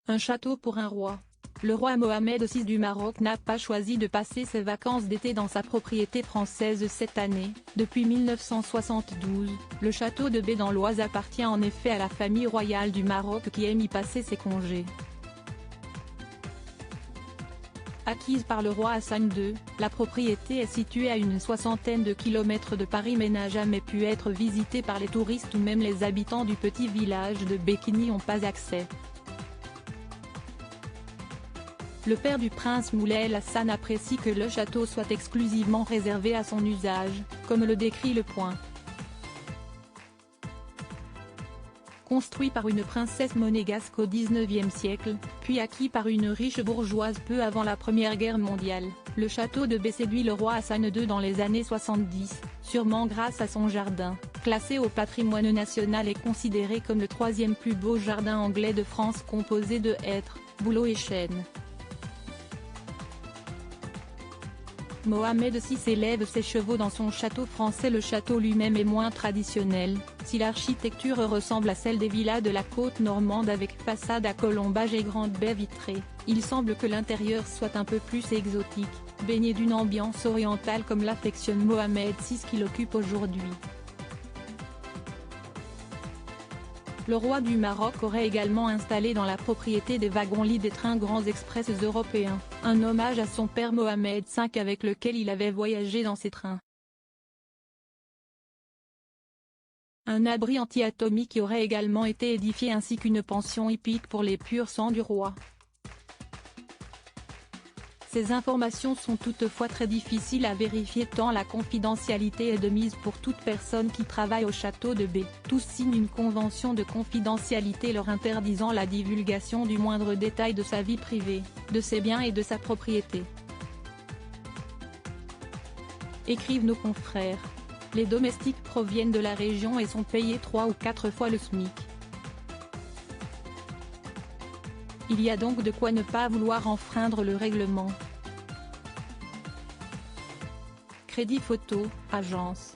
Un château pour un roi. Le roi Mohamed VI du Maroc n'a pas choisi de passer ses vacances d'été dans sa propriété française cette année. Depuis 1972, le château de Bey dans l'Oise appartient en effet à la famille royale du Maroc qui aime y passer ses congés. Acquise par le roi Hassan II, la propriété est située à une soixantaine de kilomètres de Paris mais n'a jamais pu être visitée par les touristes ou même les habitants du petit village de Bey qui n'y ont pas accès. Le père du prince Moulay El Hassan apprécie que le château soit exclusivement réservé à son usage, comme le décrit Le Point. Construit par une princesse monégasque au XIXe siècle, puis acquis par une riche bourgeoise peu avant la Première Guerre mondiale, le château de Bey séduit le roi Hassan II dans les années 70, sûrement grâce à son jardin, classé au patrimoine national et considéré comme le troisième plus beau jardin anglais de France composé de hêtres, bouleaux et chênes. Mohamed VI élève ses chevaux dans son château français. Le château lui-même est moins traditionnel, si l'architecture ressemble à celle des villas de la côte normande avec façade à colombage et grande baie vitrée, il semble que l'intérieur soit un peu plus exotique, baigné d'une ambiance orientale comme l'affectionne Mohamed VI qui l'occupe aujourd'hui. Le roi du Maroc aurait également installé dans la propriété des wagons-lits des trains grands express européens, un hommage à son père Mohamed V avec lequel il avait voyagé dans ces trains. Un abri anti-atomique y aurait également été édifié ainsi qu'une pension hippique pour les pur sang du roi. Ces informations sont toutefois très difficiles à vérifier tant la confidentialité est de mise pour toute personne qui travaille au château de Bey. Tous signent une convention de confidentialité leur interdisant la divulgation du moindre détail de sa vie privée, de ses biens et de sa propriété. Écrivent nos confrères. Les domestiques proviennent de la région et sont payés 3 ou 4 fois le SMIC. Il y a donc de quoi ne pas vouloir enfreindre le règlement. Crédit Photo, agence.